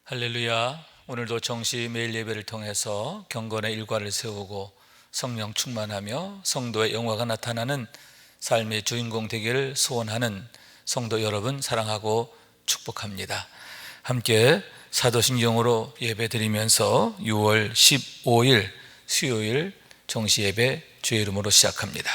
할렐루야. 오늘도 정시 매일 예배를 통해서 경건의 일과를 세우고 성령 충만하며 성도의 영화가 나타나는 삶의 주인공 되기를 소원하는 성도 여러분 사랑하고 축복합니다. 함께 사도신경으로 예배 드리면서 6월 15일 수요일 정시 예배 주의 이름으로 시작합니다.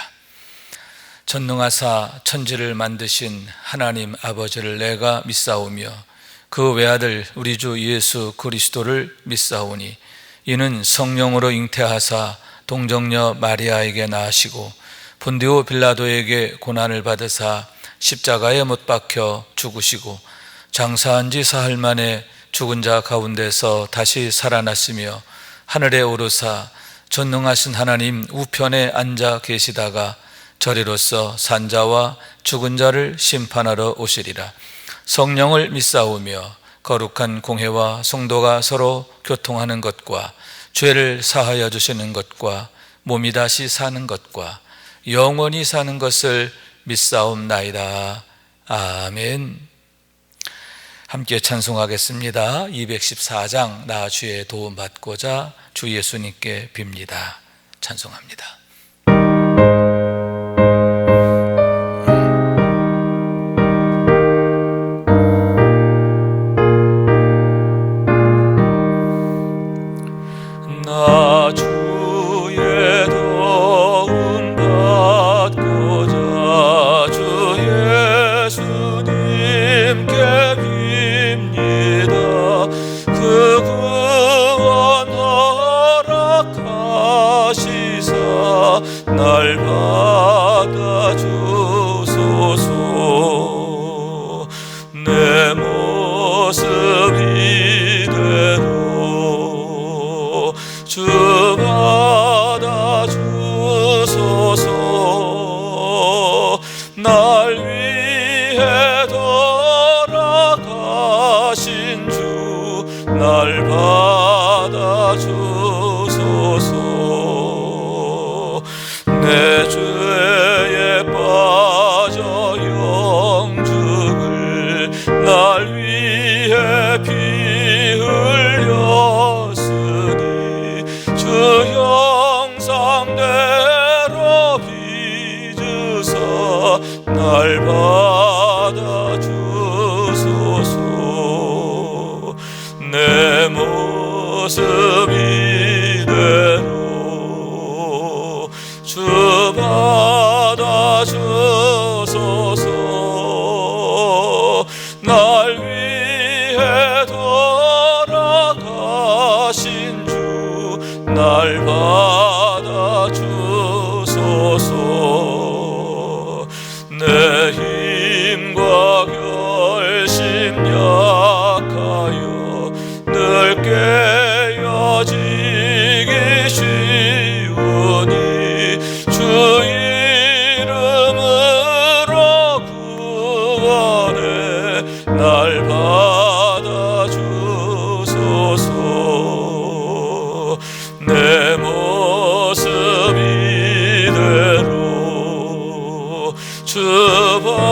전능하사 천지를 만드신 하나님 아버지를 내가 믿사오며 그 외아들 우리 주 예수 그리스도를 믿사오니 이는 성령으로 잉태하사 동정녀 마리아에게 낳으시고 본디오 빌라도에게 고난을 받으사 십자가에 못 박혀 죽으시고 장사한 지 사흘 만에 죽은 자 가운데서 다시 살아났으며 하늘에 오르사 전능하신 하나님 우편에 앉아 계시다가 저리로서 산자와 죽은 자를 심판하러 오시리라. 성령을 믿사오며 거룩한 공회와 성도가 서로 교통하는 것과 죄를 사하여 주시는 것과 몸이 다시 사는 것과 영원히 사는 것을 믿사옵나이다. 아멘. 함께 찬송하겠습니다. 214장 나 주의 도움 받고자 주 예수님께 빕니다. 찬송합니다. 나 주의 도움 받고자 주 예수님께 빕니다. 그 구원 허락하시사 날 받아주소서. 내 모습 이대로 주 받아주소서. 날 위해 돌아가신 주 날 받아주소서. 내 죄에 빠져 영죽을 날 위해 피 흘렸으니 주 형상대로 빚으사 날 받아주소서. 내 모습 이대로 주 받아주소서. 날 위해 돌아가신 주 날 받아주소서. 내 힘과 결심 약하여 늘 깨어지기 쉬우니 주 이름으로 구원해 날 받아주소서. 내 모습 이대로 주 받아주소서.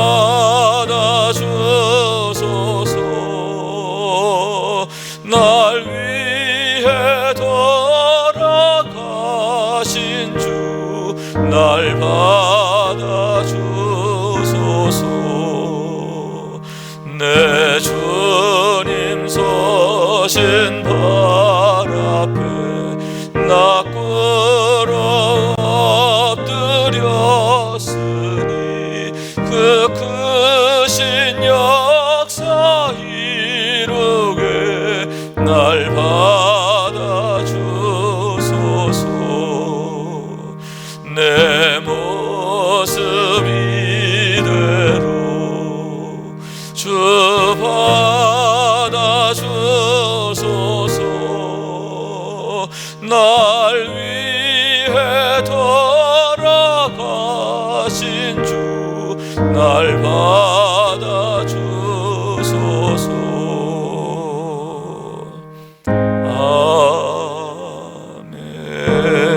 날 위해 돌아가신 주 날 받아주소서. 내 주님 서신 발 앞에 나 꿇어 엎드렸으니 그 크신 역사 이루게 날 받아주소서. 내 모습 이대로 주 받아주소서. 날 위해 돌아가신 주 날 받아주소서.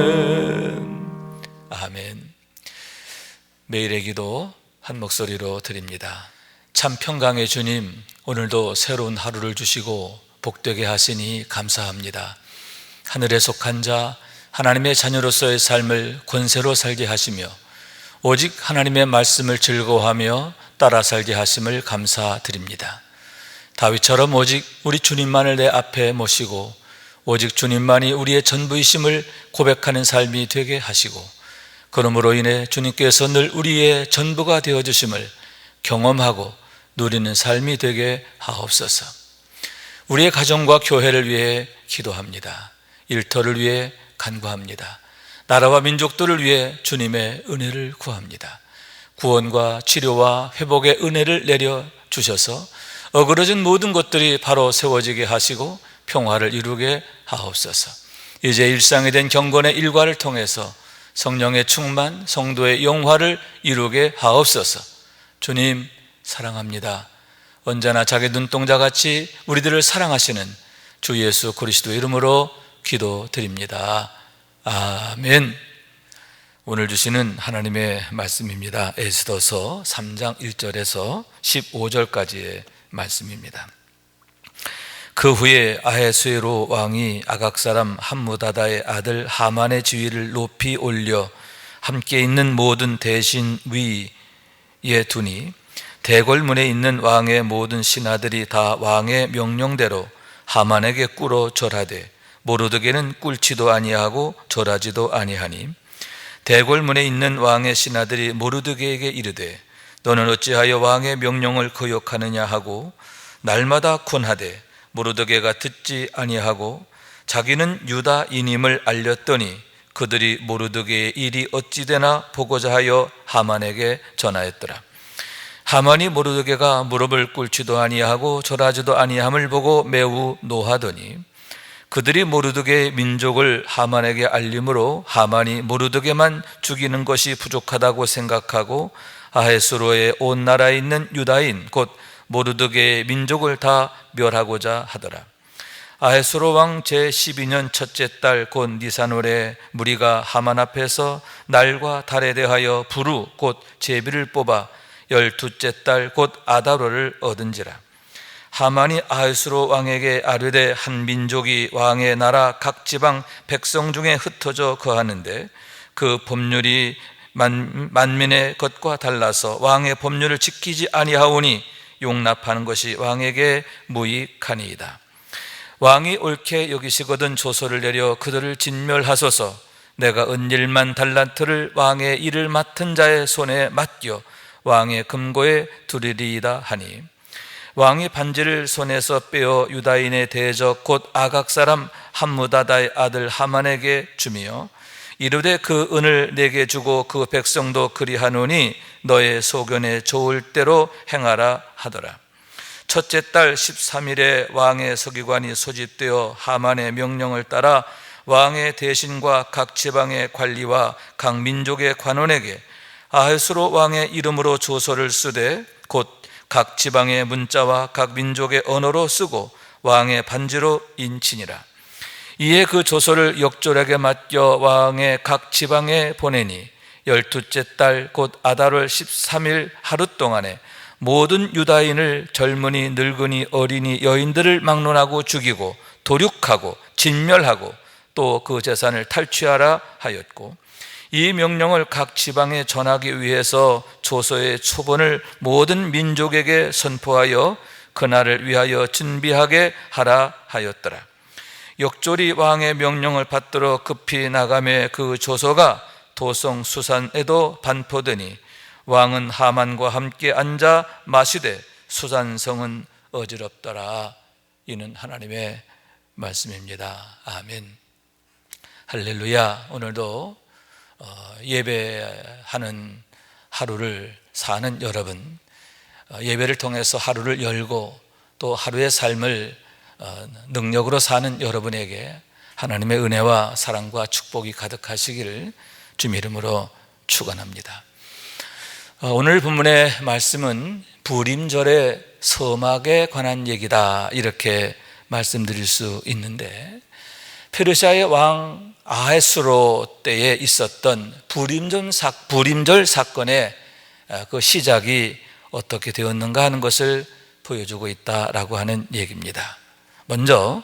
아멘. 아멘. 매일의 기도 한 목소리로 드립니다. 참 평강의 주님, 오늘도 새로운 하루를 주시고 복되게 하시니 감사합니다. 하늘에 속한 자, 하나님의 자녀로서의 삶을 권세로 살게 하시며 오직 하나님의 말씀을 즐거워하며 따라 살게 하심을 감사드립니다. 다윗처럼 오직 우리 주님만을 내 앞에 모시고 오직 주님만이 우리의 전부이심을 고백하는 삶이 되게 하시고 그러므로 인해 주님께서 늘 우리의 전부가 되어주심을 경험하고 누리는 삶이 되게 하옵소서. 우리의 가정과 교회를 위해 기도합니다. 일터를 위해 간구합니다. 나라와 민족들을 위해 주님의 은혜를 구합니다. 구원과 치료와 회복의 은혜를 내려주셔서 어그러진 모든 것들이 바로 세워지게 하시고 평화를 이루게 하옵소서. 이제 일상이 된 경건의 일과를 통해서 성령의 충만, 성도의 영화를 이루게 하옵소서. 주님 사랑합니다. 언제나 자기 눈동자같이 우리들을 사랑하시는 주 예수 그리스도의 이름으로 기도드립니다. 아멘. 오늘 주시는 하나님의 말씀입니다. 에스더서 3장 1절에서 15절까지의 말씀입니다. 그 후에 아하수에로 왕이 아각 사람 함무다다의 아들 하만의 지위를 높이 올려 함께 있는 모든 대신 위에 두니 대궐문에 있는 왕의 모든 신하들이 다 왕의 명령대로 하만에게 꿇어 절하되 모르드게는 꿇지도 아니하고 절하지도 아니하니 대궐문에 있는 왕의 신하들이 모르드게에게 이르되 너는 어찌하여 왕의 명령을 거역하느냐 하고 날마다 군하되 모르드게가 듣지 아니하고 자기는 유다인임을 알렸더니 그들이 모르드게의 일이 어찌 되나 보고자 하여 하만에게 전하였더라. 하만이 모르드게가 무릎을 꿇지도 아니하고 절하지도 아니함을 보고 매우 노하더니 그들이 모르드게의 민족을 하만에게 알림으로 하만이 모르드게만 죽이는 것이 부족하다고 생각하고 아하수에로의 온 나라에 있는 유다인 곧 모르드게의 민족을 다 멸하고자 하더라. 아하수에로 왕 제12년 첫째 달 곧 니산월에 무리가 하만 앞에서 날과 달에 대하여 부루 곧 제비를 뽑아 12째 달 곧 아다로를 얻은지라. 하만이 아하수에로 왕에게 아뢰되 한 민족이 왕의 나라 각 지방 백성 중에 흩어져 거하는데 그 법률이 만민의 것과 달라서 왕의 법률을 지키지 아니하오니 용납하는 것이 왕에게 무익하니이다. 왕이 옳게 여기시거든 조서를 내려 그들을 진멸하소서. 내가 은일만 달란트를 왕의 일을 맡은 자의 손에 맡겨 왕의 금고에 두리리이다 하니 왕이 반지를 손에서 빼어 유다인의 대적 곧 아각 사람 함무다다의 아들 하만에게 주며 이르되 그 은을 내게 주고 그 백성도 그리하노니 너의 소견에 좋을 대로 행하라 하더라. 첫째 달 13일에 왕의 서기관이 소집되어 하만의 명령을 따라 왕의 대신과 각 지방의 관리와 각 민족의 관원에게 아하수에로 왕의 이름으로 조서를 쓰되 곧 각 지방의 문자와 각 민족의 언어로 쓰고 왕의 반지로 인치니라. 이에 그 조서를 역졸에게 맡겨 왕의 각 지방에 보내니 12째 달 곧 아달월 13일 하루 동안에 모든 유다인을 젊은이 늙은이 어린이 여인들을 막론하고 죽이고 도륙하고 진멸하고 또 그 재산을 탈취하라 하였고 이 명령을 각 지방에 전하기 위해서 조서의 초본을 모든 민족에게 선포하여 그날을 위하여 준비하게 하라 하였더라. 역졸이 왕의 명령을 받들어 급히 나가매 그 조서가 도성 수산에도 반포되니 왕은 하만과 함께 앉아 마시되 수산성은 어지럽더라. 이는 하나님의 말씀입니다. 아멘. 할렐루야. 오늘도 예배하는 하루를 사는 여러분, 예배를 통해서 하루를 열고 또 하루의 삶을 능력으로 사는 여러분에게 하나님의 은혜와 사랑과 축복이 가득하시기를 주님 이름으로 축원합니다. 오늘 본문의 말씀은 부림절의 서막에 관한 얘기다 이렇게 말씀드릴 수 있는데 페르시아의 왕 아하수에로 때에 있었던 부림절 사건의 그 시작이 어떻게 되었는가 하는 것을 보여주고 있다라고 하는 얘기입니다. 먼저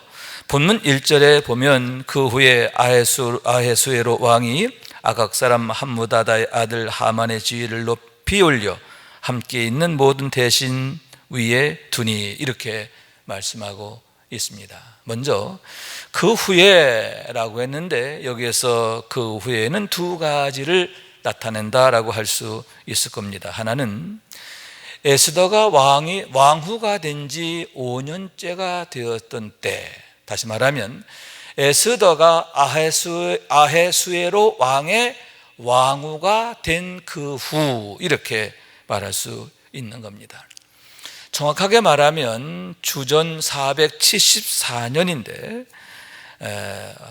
본문 1절에 보면 그 후에 아하수에로 왕이 아각 사람 함무다다의 아들 하만의 지위를 높이 올려 함께 있는 모든 대신 위에 두니, 이렇게 말씀하고 있습니다. 먼저 그 후에라고 했는데 여기에서 그 후에는 두 가지를 나타낸다라고 할 수 있을 겁니다. 하나는 에스더가 왕후가 된 지 5년째가 되었던 때, 다시 말하면 에스더가 아하수에로 왕의 왕후가 된 그 후, 이렇게 말할 수 있는 겁니다. 정확하게 말하면 주전 474년인데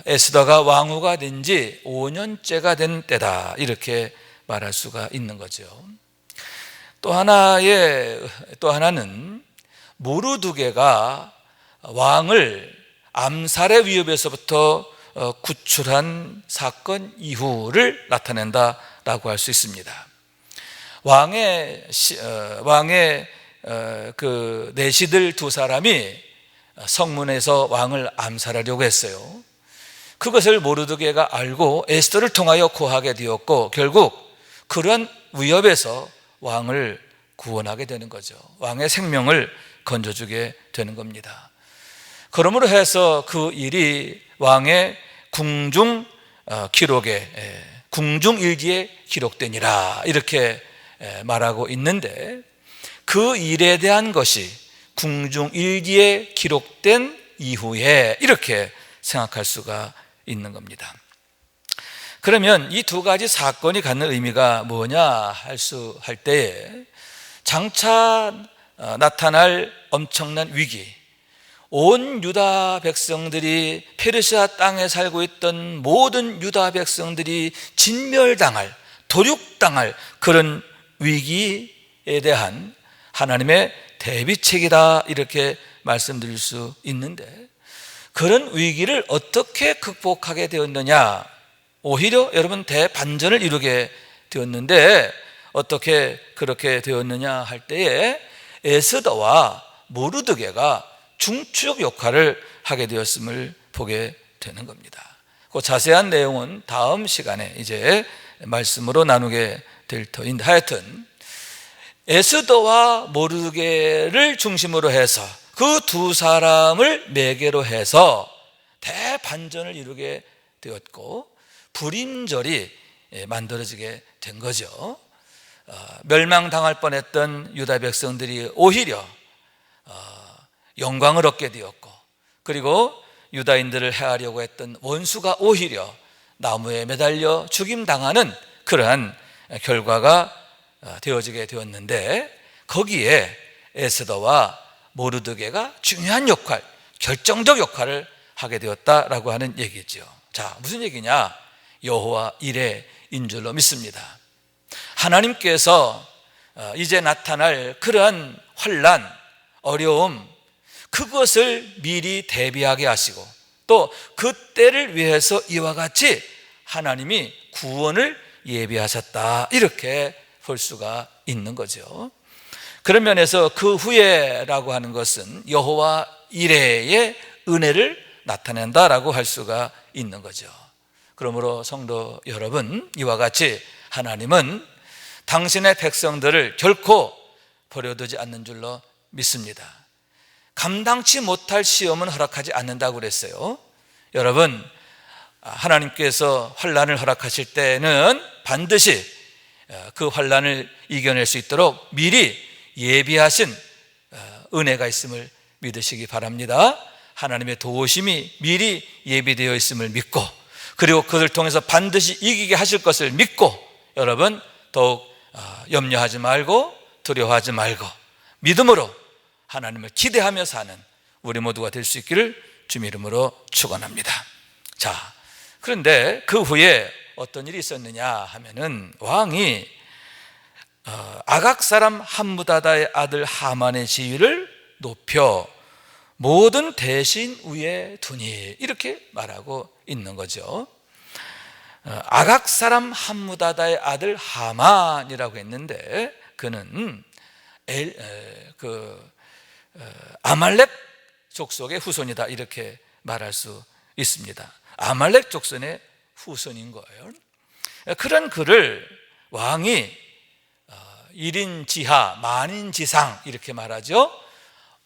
에스더가 왕후가 된 지 5년째가 된 때다, 이렇게 말할 수가 있는 거죠. 또 하나는 모르드게가 왕을 암살의 위협에서부터 구출한 사건 이후를 나타낸다라고 할 수 있습니다. 왕의 그 내시들 두 사람이 성문에서 왕을 암살하려고 했어요. 그것을 모르드게가 알고 에스더를 통하여 고하게 되었고, 결국 그런 위협에서 왕을 구원하게 되는 거죠. 왕의 생명을 건져주게 되는 겁니다. 그러므로 해서 그 일이 왕의 궁중 일기에 기록되니라, 이렇게 말하고 있는데, 그 일에 대한 것이 궁중 일기에 기록된 이후에 이렇게 생각할 수가 있는 겁니다. 그러면 이 두 가지 사건이 갖는 의미가 뭐냐 할 때에, 장차 나타날 엄청난 위기, 온 유다 백성들이, 페르시아 땅에 살고 있던 모든 유다 백성들이 진멸당할, 도륙당할 그런 위기에 대한 하나님의 대비책이다, 이렇게 말씀드릴 수 있는데, 그런 위기를 어떻게 극복하게 되었느냐? 오히려 여러분 대반전을 이루게 되었는데, 어떻게 그렇게 되었느냐 할 때에 에스더와 모르드게가 중추적 역할을 하게 되었음을 보게 되는 겁니다. 그 자세한 내용은 다음 시간에 이제 말씀으로 나누게 될 터인데, 하여튼 에스더와 모르드게를 중심으로 해서 그 두 사람을 매개로 해서 대반전을 이루게 되었고, 불임절이 만들어지게 된 거죠. 멸망당할 뻔했던 유다 백성들이 오히려 영광을 얻게 되었고, 그리고 유다인들을 해하려고 했던 원수가 오히려 나무에 매달려 죽임당하는 그러한 결과가 되어지게 되었는데, 거기에 에스더와 모르드게가 중요한 역할, 결정적 역할을 하게 되었다라고 하는 얘기죠. 자, 무슨 얘기냐? 여호와 이레인 줄로 믿습니다. 하나님께서 이제 나타날 그러한 환난, 어려움, 그것을 미리 대비하게 하시고, 또 그때를 위해서 이와 같이 하나님이 구원을 예비하셨다, 이렇게 볼 수가 있는 거죠. 그런 면에서 그 후에라고 하는 것은 여호와 이레의 은혜를 나타낸다라고 할 수가 있는 거죠. 그러므로 성도 여러분, 이와 같이 하나님은 당신의 백성들을 결코 버려두지 않는 줄로 믿습니다. 감당치 못할 시험은 허락하지 않는다고 그랬어요. 여러분, 하나님께서 환난을 허락하실 때는 반드시 그 환난을 이겨낼 수 있도록 미리 예비하신 은혜가 있음을 믿으시기 바랍니다. 하나님의 도우심이 미리 예비되어 있음을 믿고, 그리고 그것을 통해서 반드시 이기게 하실 것을 믿고, 여러분 더욱 염려하지 말고 두려워하지 말고 믿음으로 하나님을 기대하며 사는 우리 모두가 될 수 있기를 주님 이름으로 축원합니다. 자, 그런데 그 후에 어떤 일이 있었느냐 하면은, 왕이 아각 사람 함무다다의 아들 하만의 지위를 높여 모든 대신 위에 두니, 이렇게 말하고 있는 거죠. 아각 사람 함무다다의 아들 하만이라고 했는데, 그는 아말렉 족속의 후손이다 이렇게 말할 수 있습니다. 아말렉 족속의 후손인 거예요. 그런 그를 왕이 일인지하 만인지상 이렇게 말하죠.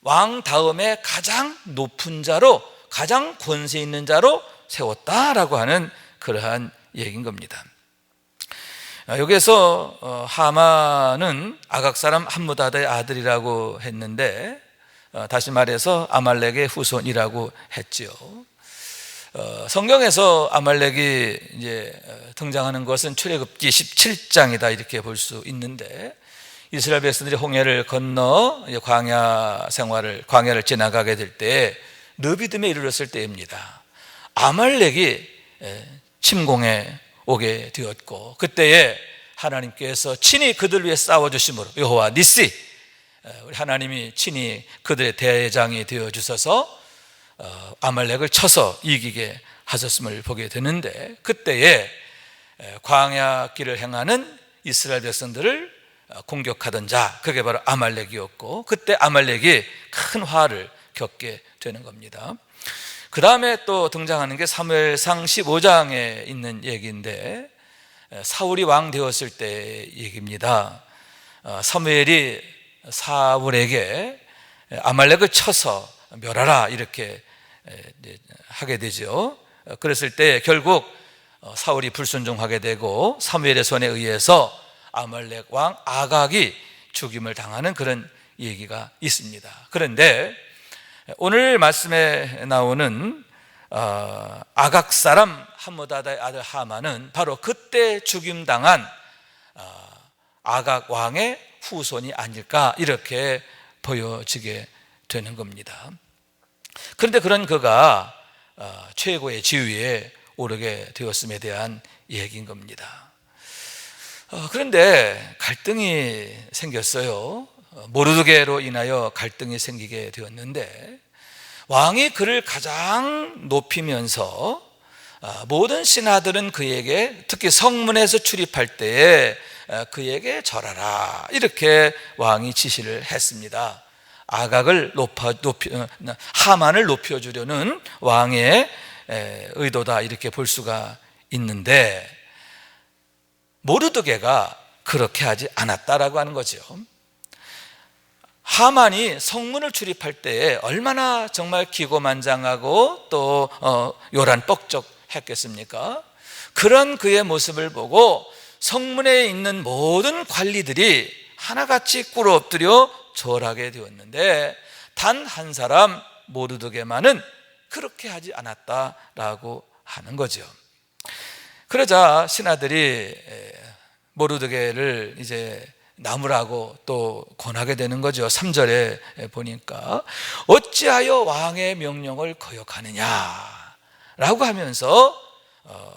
왕 다음에 가장 높은 자로, 가장 권세 있는 자로 세웠다라고 하는 그러한 얘기인 겁니다. 여기에서 하만은 아각 사람 함므다다의 아들이라고 했는데, 다시 말해서 아말렉의 후손이라고 했지요. 성경에서 아말렉이 이제 등장하는 것은 출애굽기 17장이다 이렇게 볼 수 있는데, 이스라엘 백성들이 홍해를 건너 광야를 지나가게 될 때 르비딤에 이르렀을 때입니다. 아말렉이 침공해 오게 되었고, 그때에 하나님께서 친히 그들 위해 싸워주심으로 여호와 니시, 우리 하나님이 친히 그들의 대장이 되어 주셔서 아말렉을 쳐서 이기게 하셨음을 보게 되는데, 그때에 광야길을 행하는 이스라엘 백성들을 공격하던 자, 그게 바로 아말렉이었고, 그때 아말렉이 큰 화를 겪게 되는 겁니다. 그 다음에 또 등장하는 게 사무엘상 15장에 있는 얘기인데, 사울이 왕 되었을 때 얘기입니다. 사무엘이 사울에게 아말렉을 쳐서 멸하라 이렇게 하게 되죠. 그랬을 때 결국 사울이 불순종하게 되고 사무엘의 손에 의해서 아말렉 왕 아각이 죽임을 당하는 그런 얘기가 있습니다. 그런데 오늘 말씀에 나오는 아각 사람 함므다다의 아들 하만은 바로 그때 죽임당한 아각 왕의 후손이 아닐까 이렇게 보여지게 되는 겁니다. 그런데 그런 그가 최고의 지위에 오르게 되었음에 대한 얘기인 겁니다. 그런데 갈등이 생겼어요. 모르드게로 인하여 갈등이 생기게 되었는데, 왕이 그를 가장 높이면서 모든 신하들은 그에게, 특히 성문에서 출입할 때에 그에게 절하라 이렇게 왕이 지시를 했습니다. 아각을 하만을 높여주려는 왕의 의도다 이렇게 볼 수가 있는데, 모르드게가 그렇게 하지 않았다라고 하는 거죠. 하만이 성문을 출입할 때에 얼마나 정말 기고만장하고 또 요란뻑적했겠습니까? 그런 그의 모습을 보고 성문에 있는 모든 관리들이 하나같이 꿇어 엎드려 절하게 되었는데, 단 한 사람 모르드게만은 그렇게 하지 않았다라고 하는 거죠. 그러자 신하들이 모르드게를 이제 나무라고 또 권하게 되는 거죠. 3절에 보니까 어찌하여 왕의 명령을 거역하느냐 라고 하면서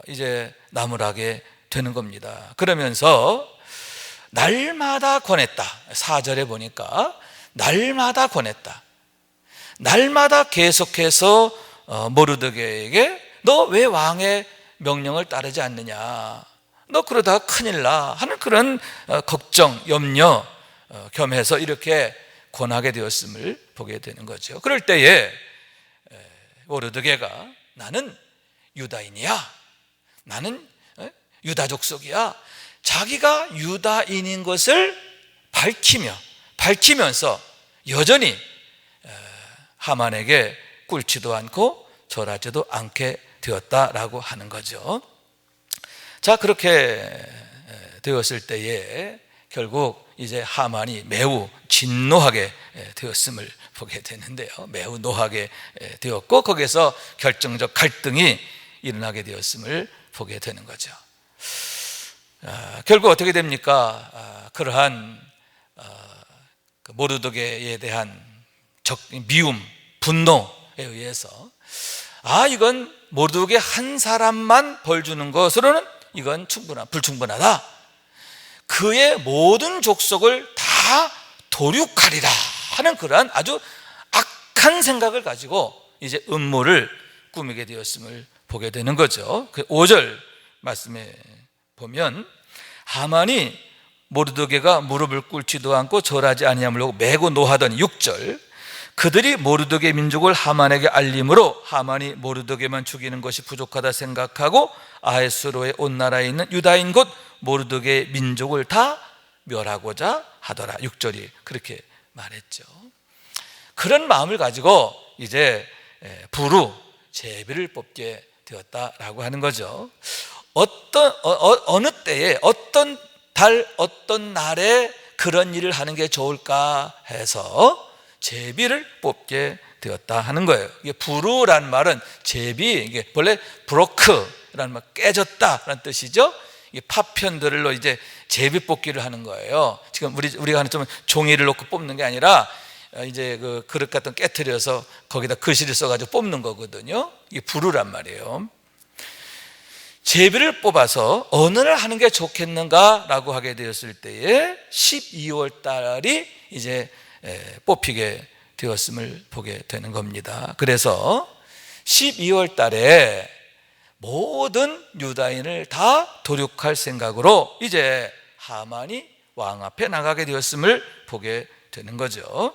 이제 나무라게 되는 겁니다. 그러면서 날마다 권했다. 4절에 보니까 날마다 권했다. 날마다 계속해서 모르드게에게 너 왜 왕의 명령을 따르지 않느냐, 너 그러다가 큰일 나 하는 그런 걱정, 염려 겸해서 이렇게 권하게 되었음을 보게 되는 거죠. 그럴 때에 모르드게가 나는 유다인이야, 나는 유다 족속이야, 자기가 유다인인 것을 밝히면서 여전히 하만에게 꿇지도 않고 절하지도 않게 되었다라고 하는 거죠. 자, 그렇게 되었을 때에 결국 이제 하만이 매우 진노하게 되었음을 보게 되는데요. 매우 노하게 되었고, 거기에서 결정적 갈등이 일어나게 되었음을 보게 되는 거죠. 결국 어떻게 됩니까? 그러한 모르드게에 대한 미움, 분노에 의해서 이건 모르드게 한 사람만 벌 주는 것으로는 이건 불충분하다. 그의 모든 족속을 다 도륙하리라 하는 그러한 아주 악한 생각을 가지고 이제 음모를 꾸미게 되었음을 보게 되는 거죠. 그 5절 말씀에 보면 하만이 모르드게가 무릎을 꿇지도 않고 절하지 아니함을 보고 매고 노하더니 6절 그들이 모르드게 민족을 하만에게 알림으로 하만이 모르드게만 죽이는 것이 부족하다 생각하고 아하수에로의 온 나라에 있는 유다인 곧 모르드게 민족을 다 멸하고자 하더라. 6절이 그렇게 말했죠. 그런 마음을 가지고 이제 부루 제비를 뽑게 되었다라고 하는 거죠. 어느 때에 어떤 달 어떤 날에 그런 일을 하는 게 좋을까 해서 제비를 뽑게 되었다 하는 거예요. 이게 부루라는 말은 제비, 이게 원래 브로크라는 말, 깨졌다라는 뜻이죠. 이 파편들로 이제 제비 뽑기를 하는 거예요. 지금 우리가 하는 좀 종이를 놓고 뽑는 게 아니라 이제 그 그릇 같은 거 깨트려서 거기다 글씨를 써가지고 뽑는 거거든요. 이게 부루란 말이에요. 제비를 뽑아서 어느 날 하는 게 좋겠는가라고 하게 되었을 때에 12월 달이 이제 뽑히게 되었음을 보게 되는 겁니다. 그래서 12월 달에 모든 유다인을 다 도륙할 생각으로 이제 하만이 왕 앞에 나가게 되었음을 보게 되는 거죠.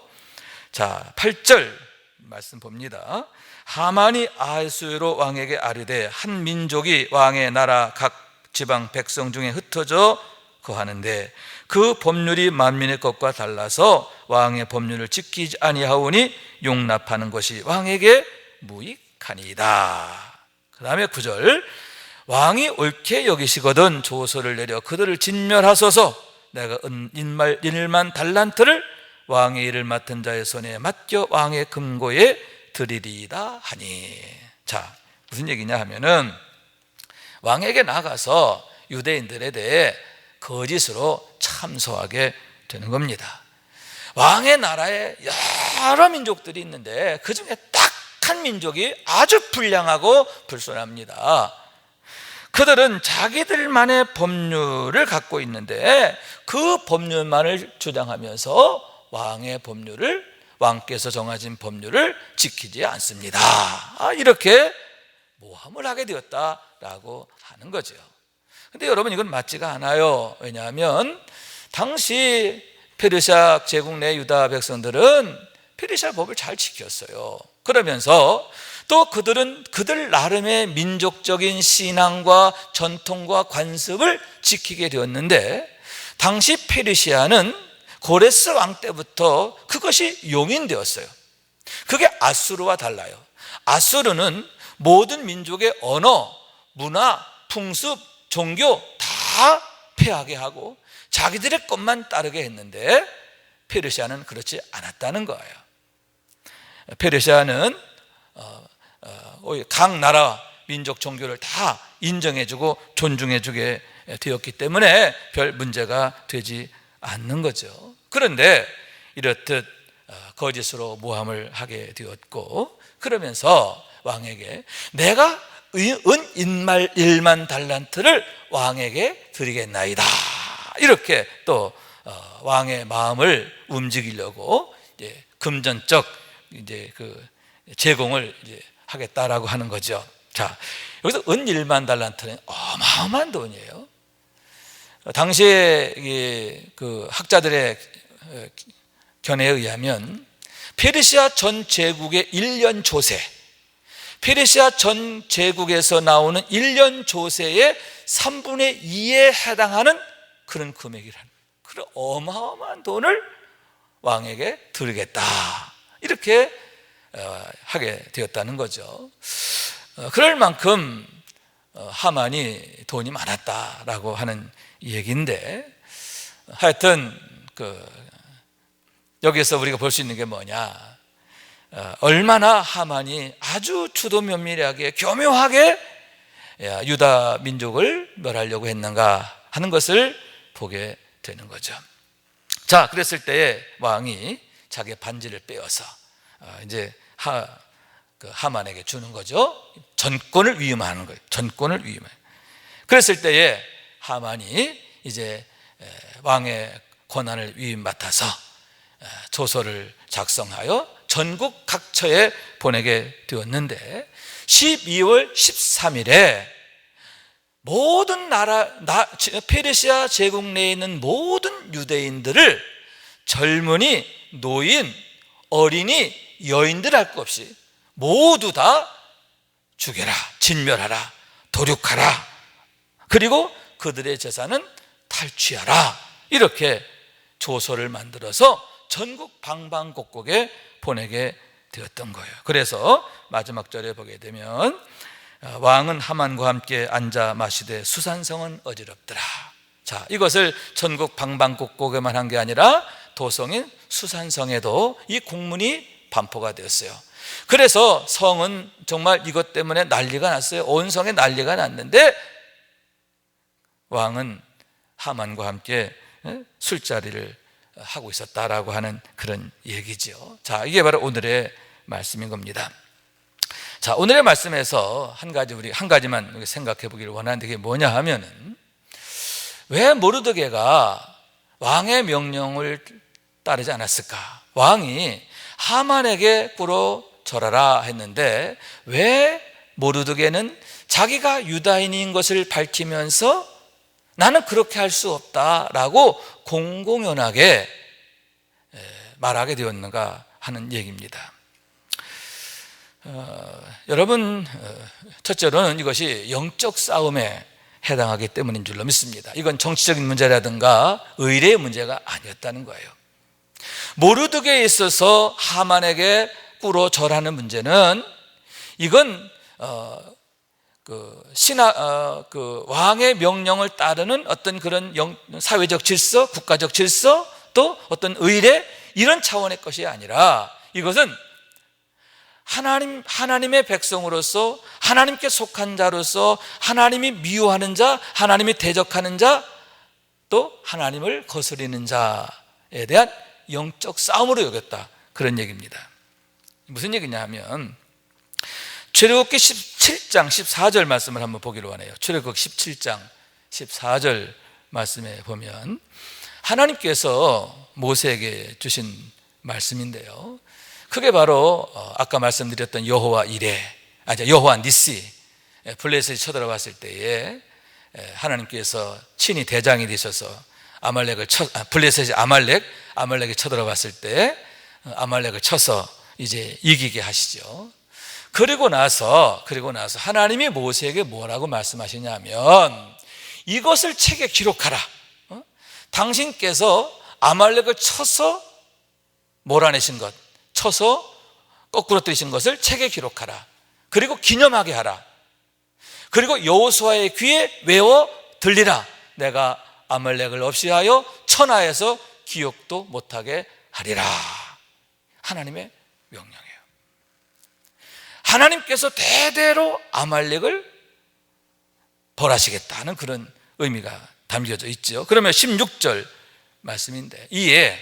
자, 8절 말씀 봅니다. 하만이 아하수에로 왕에게 아뢰되 한 민족이 왕의 나라 각 지방 백성 중에 흩어져 거하는데 그 법률이 만민의 것과 달라서 왕의 법률을 지키지 아니하오니 용납하는 것이 왕에게 무익하니이다. 그 다음에 9절 왕이 옳게 여기시거든 조서를 내려 그들을 진멸하소서. 내가 인말 1만 달란트를 왕의 일을 맡은 자의 손에 맡겨 왕의 금고에 드리리이다 하니. 자, 무슨 얘기냐 하면은 왕에게 나가서 유대인들에 대해 거짓으로 참소하게 되는 겁니다. 왕의 나라에 여러 민족들이 있는데 그 중에 딱 한 민족이 아주 불량하고 불손합니다. 그들은 자기들만의 법률을 갖고 있는데 그 법률만을 주장하면서 왕의 법률을, 왕께서 정하신 법률을 지키지 않습니다. 이렇게 모함을 하게 되었다라고 하는 거죠. 근데 여러분, 이건 맞지가 않아요. 왜냐하면 당시 페르시아 제국 내 유다 백성들은 페르시아 법을 잘 지켰어요. 그러면서 또 그들은 그들 나름의 민족적인 신앙과 전통과 관습을 지키게 되었는데 당시 페르시아는 고레스 왕 때부터 그것이 용인되었어요. 그게 아수르와 달라요. 아수르는 모든 민족의 언어, 문화, 풍습, 종교 다 폐하게 하고 자기들의 것만 따르게 했는데 페르시아는 그렇지 않았다는 거예요. 페르시아는 각 나라 민족 종교를 다 인정해주고 존중해주게 되었기 때문에 별 문제가 되지 않는 거죠. 그런데 이렇듯 거짓으로 모함을 하게 되었고, 그러면서 왕에게 내가 은 인말 1만 달란트를 왕에게 드리겠나이다, 이렇게 또 왕의 마음을 움직이려고 이제 금전적 이제 그 제공을 이제 하겠다라고 하는 거죠. 자, 여기서 은 1만 달란트는 어마어마한 돈이에요. 당시에 그 학자들의 견해에 의하면 페르시아 전 제국의 1년 조세, 페르시아 전 제국에서 나오는 1년 조세의 3분의 2에 해당하는 그런 금액이라는, 그런 어마어마한 돈을 왕에게 드리겠다, 이렇게 하게 되었다는 거죠. 그럴 만큼 하만이 돈이 많았다라고 하는 얘기인데, 하여튼 여기서 우리가 볼 수 있는 게 뭐냐, 얼마나 하만이 아주 주도 면밀하게 교묘하게 유다 민족을 멸하려고 했는가 하는 것을 보게 되는 거죠. 자, 그랬을 때에 왕이 자기의 반지를 빼어서 이제 하만에게 주는 거죠. 전권을 위임하는 거예요. 전권을 위임해. 그랬을 때에 하만이 이제 왕의 권한을 위임 맡아서 조서를 작성하여 전국 각처에 보내게 되었는데 12월 13일에 모든 페르시아 제국 내에 있는 모든 유대인들을 젊은이, 노인, 어린이, 여인들 할 것 없이 모두 다 죽여라, 진멸하라, 도륙하라, 그리고 그들의 재산은 탈취하라, 이렇게 조서를 만들어서 전국 방방곡곡에 보내게 되었던 거예요. 그래서 마지막 절에 보게 되면 왕은 하만과 함께 앉아 마시되 수산성은 어지럽더라. 자, 이것을 전국 방방곡곡에만 한 게 아니라 도성인 수산성에도 이 공문이 반포가 되었어요. 그래서 성은 정말 이것 때문에 난리가 났어요. 온 성에 난리가 났는데 왕은 하만과 함께 술자리를 하고 있었다라고 하는 그런 얘기죠. 자, 이게 바로 오늘의 말씀인 겁니다. 자, 오늘의 말씀에서 한 가지만 생각해 보기를 원하는데 그게 뭐냐 하면은, 왜 모르드게가 왕의 명령을 따르지 않았을까? 왕이 하만에게 꿇어 절하라 했는데 왜 모르드게는 자기가 유다인인 것을 밝히면서 나는 그렇게 할 수 없다라고 공공연하게 말하게 되었는가 하는 얘기입니다. 여러분, 첫째로는 이것이 영적 싸움에 해당하기 때문인 줄로 믿습니다. 이건 정치적인 문제라든가 의례의 문제가 아니었다는 거예요. 모르드게에 있어서 하만에게 꿇어 절하는 문제는, 이건 왕의 명령을 따르는 어떤 그런 사회적 질서, 국가적 질서, 또 어떤 의례, 이런 차원의 것이 아니라 이것은 하나님의 백성으로서, 하나님께 속한 자로서, 하나님이 미워하는 자, 하나님이 대적하는 자, 또 하나님을 거스리는 자에 대한 영적 싸움으로 여겼다, 그런 얘기입니다. 무슨 얘기냐 하면 출애굽기 17장 14절 말씀을 한번 보기로 하네요. 출애굽기 17장 14절 말씀에 보면 하나님께서 모세에게 주신 말씀인데요, 그게 바로 아까 말씀드렸던 여호와 이레, 여호와 니시, 블레셋이 쳐들어갔을 때에 하나님께서 친히 대장이 되셔서 블레셋이 아말렉이 쳐들어갔을 때 아말렉을 쳐서 이제 이기게 하시죠. 그리고 나서 하나님이 모세에게 뭐라고 말씀하시냐면, 이것을 책에 기록하라. 당신께서 아말렉을 쳐서 몰아내신 것, 쳐서 거꾸로 뜨신 것을 책에 기록하라. 그리고 기념하게 하라. 그리고 여호수아의 귀에 외워 들리라. 내가 아말렉을 없이하여 천하에서 기억도 못하게 하리라. 하나님의 명령이에요. 하나님께서 대대로 아말렉을 벌하시겠다는 그런 의미가 담겨져 있죠. 그러면 16절 말씀인데, 이에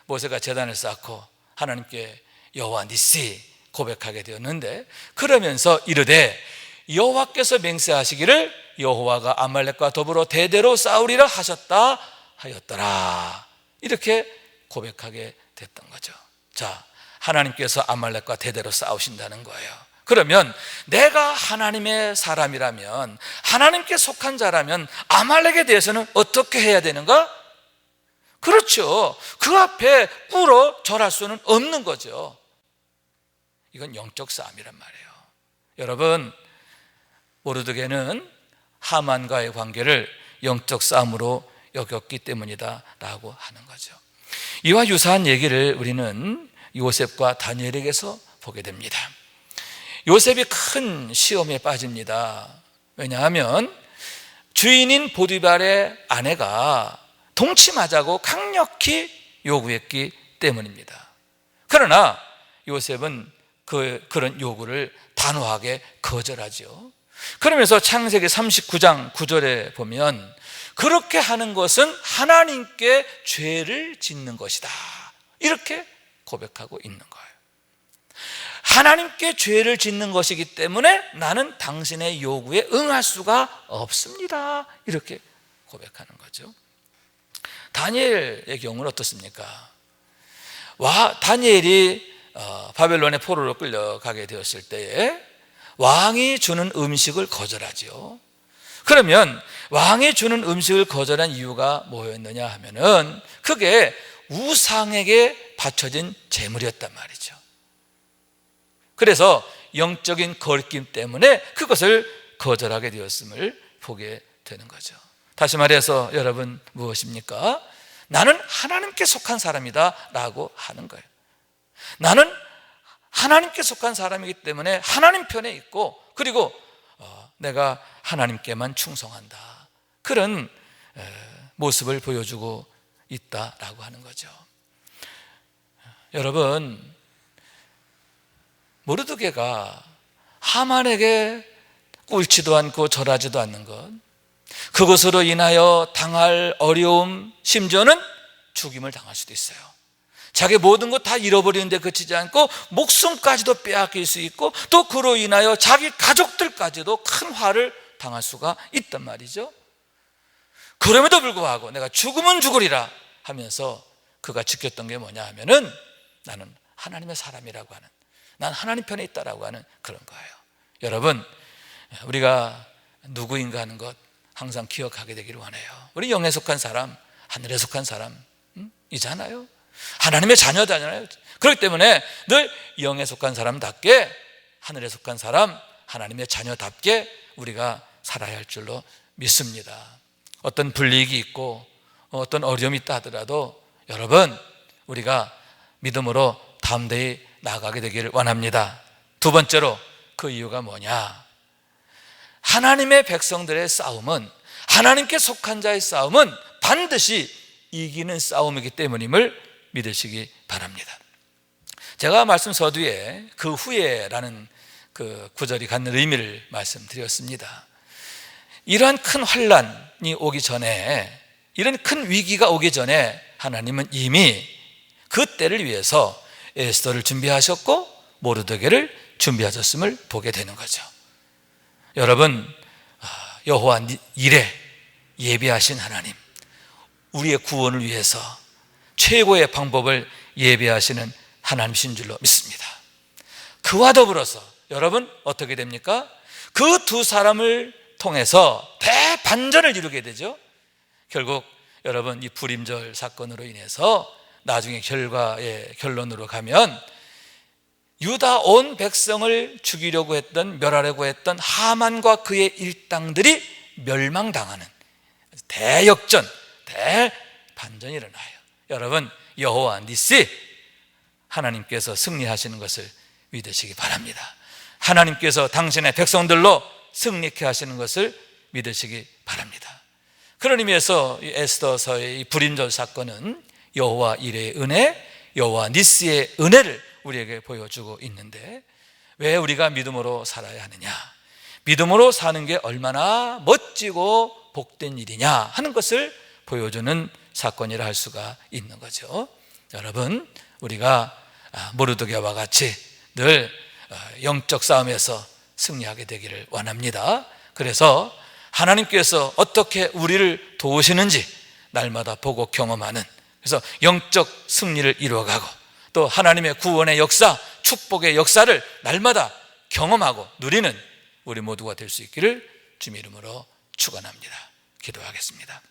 모세가 제단을 쌓고 하나님께 여호와 니시 고백하게 되었는데, 그러면서 이르되 여호와께서 맹세하시기를 여호와가 아말렉과 더불어 대대로 싸우리라 하셨다 하였더라, 이렇게 고백하게 됐던 거죠. 자, 하나님께서 아말렉과 대대로 싸우신다는 거예요. 그러면 내가 하나님의 사람이라면, 하나님께 속한 자라면 아말렉에 대해서는 어떻게 해야 되는가? 그렇죠. 그 앞에 꿇어 절할 수는 없는 거죠. 이건 영적 싸움이란 말이에요. 여러분, 모르드게는 하만과의 관계를 영적 싸움으로 여겼기 때문이다 라고 하는 거죠. 이와 유사한 얘기를 우리는 요셉과 다니엘에게서 보게 됩니다. 요셉이 큰 시험에 빠집니다. 왜냐하면 주인인 보디발의 아내가 동침하자고 강력히 요구했기 때문입니다. 그러나 요셉은 그런 요구를 단호하게 거절하죠. 그러면서 창세기 39장 9절에 보면 그렇게 하는 것은 하나님께 죄를 짓는 것이다, 이렇게 고백하고 있는 거예요. 하나님께 죄를 짓는 것이기 때문에 나는 당신의 요구에 응할 수가 없습니다, 이렇게 고백하는 거죠. 다니엘의 경우는 어떻습니까? 다니엘이 바벨론의 포로로 끌려가게 되었을 때에 왕이 주는 음식을 거절하죠. 그러면 왕이 주는 음식을 거절한 이유가 뭐였느냐 하면은, 그게 우상에게 바쳐진 제물이었단 말이죠. 그래서 영적인 거리낌 때문에 그것을 거절하게 되었음을 보게 되는 거죠. 다시 말해서 여러분, 무엇입니까? 나는 하나님께 속한 사람이다 라고 하는 거예요. 나는 하나님께 속한 사람이기 때문에 하나님 편에 있고, 그리고 내가 하나님께만 충성한다, 그런 모습을 보여주고 있다라고 하는 거죠. 여러분, 모르드게가 하만에게 꿇지도 않고 절하지도 않는 것, 그것으로 인하여 당할 어려움, 심지어는 죽임을 당할 수도 있어요. 자기 모든 것 다 잃어버리는데 그치지 않고 목숨까지도 빼앗길 수 있고, 또 그로 인하여 자기 가족들까지도 큰 화를 당할 수가 있단 말이죠. 그럼에도 불구하고 내가 죽으면 죽으리라 하면서 그가 지켰던 게 뭐냐 하면은, 나는 하나님의 사람이라고 하는, 난 하나님 편에 있다라고 하는 그런 거예요. 여러분, 우리가 누구인가 하는 것 항상 기억하게 되기를 원해요. 우리 영에 속한 사람, 하늘에 속한 사람이잖아요. 하나님의 자녀잖아요. 그렇기 때문에 늘 영에 속한 사람답게, 하늘에 속한 사람, 하나님의 자녀답게 우리가 살아야 할 줄로 믿습니다. 어떤 불이익이 있고 어떤 어려움이 있다 하더라도 여러분, 우리가 믿음으로 담대히 나아가게 되기를 원합니다. 두 번째로, 그 이유가 뭐냐? 하나님의 백성들의 싸움은, 하나님께 속한 자의 싸움은 반드시 이기는 싸움이기 때문임을 믿으시기 바랍니다. 제가 말씀 서두에 그 후에라는 그 구절이 갖는 의미를 말씀드렸습니다. 이러한 큰 환난이 오기 전에, 이런 큰 위기가 오기 전에 하나님은 이미 그 때를 위해서 에스더를 준비하셨고 모르드게를 준비하셨음을 보게 되는 거죠. 여러분, 여호와 이레, 예비하신 하나님, 우리의 구원을 위해서 최고의 방법을 예비하시는 하나님이신 줄로 믿습니다. 그와 더불어서 여러분, 어떻게 됩니까? 그 두 사람을 통해서 대반전을 이루게 되죠. 결국 여러분, 이 불임절 사건으로 인해서 나중에 결론으로 가면 유다 온 백성을 죽이려고 했던, 멸하려고 했던 하만과 그의 일당들이 멸망당하는 대역전, 대반전이 일어나요. 여러분, 여호와 니시, 하나님께서 승리하시는 것을 믿으시기 바랍니다. 하나님께서 당신의 백성들로 승리케 하시는 것을 믿으시기 바랍니다. 그런 의미에서 에스더서의 이 불임절 사건은 여호와 이레의 은혜, 여호와 니스의 은혜를 우리에게 보여주고 있는데, 왜 우리가 믿음으로 살아야 하느냐, 믿음으로 사는 게 얼마나 멋지고 복된 일이냐 하는 것을 보여주는 사건이라 할 수가 있는 거죠. 여러분, 우리가 모르드게와 같이 늘 영적 싸움에서 승리하게 되기를 원합니다. 그래서 하나님께서 어떻게 우리를 도우시는지 날마다 보고 경험하는, 그래서 영적 승리를 이루어가고 또 하나님의 구원의 역사, 축복의 역사를 날마다 경험하고 누리는 우리 모두가 될 수 있기를 주님의 이름으로 축원합니다. 기도하겠습니다.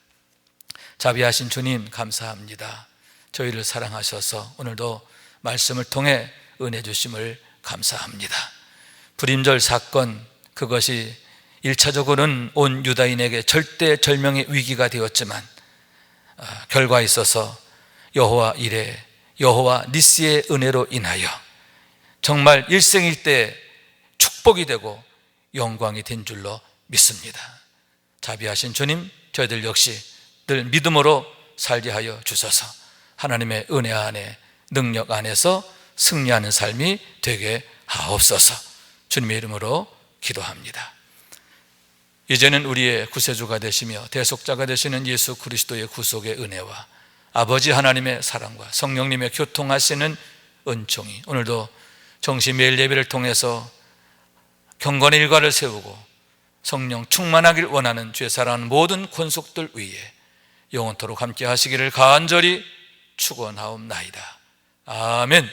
자비하신 주님, 감사합니다. 저희를 사랑하셔서 오늘도 말씀을 통해 은혜 주심을 감사합니다. 불임절 사건, 그것이 1차적으로는 온 유다인에게 절대절명의 위기가 되었지만 결과에 있어서 여호와 이레, 여호와 니스의 은혜로 인하여 정말 일생일대 축복이 되고 영광이 된 줄로 믿습니다. 자비하신 주님, 저희들 역시 늘 믿음으로 살게 하여 주셔서 하나님의 은혜 안에, 능력 안에서 승리하는 삶이 되게 하옵소서. 주님의 이름으로 기도합니다. 이제는 우리의 구세주가 되시며 대속자가 되시는 예수 그리스도의 구속의 은혜와 아버지 하나님의 사랑과 성령님의 교통하시는 은총이 오늘도 정시 매일 예배를 통해서 경건의 일과를 세우고 성령 충만하길 원하는 죄 사랑하는 모든 권속들 위에 영원토록 함께 하시기를 간절히 축원하옵나이다. 아멘.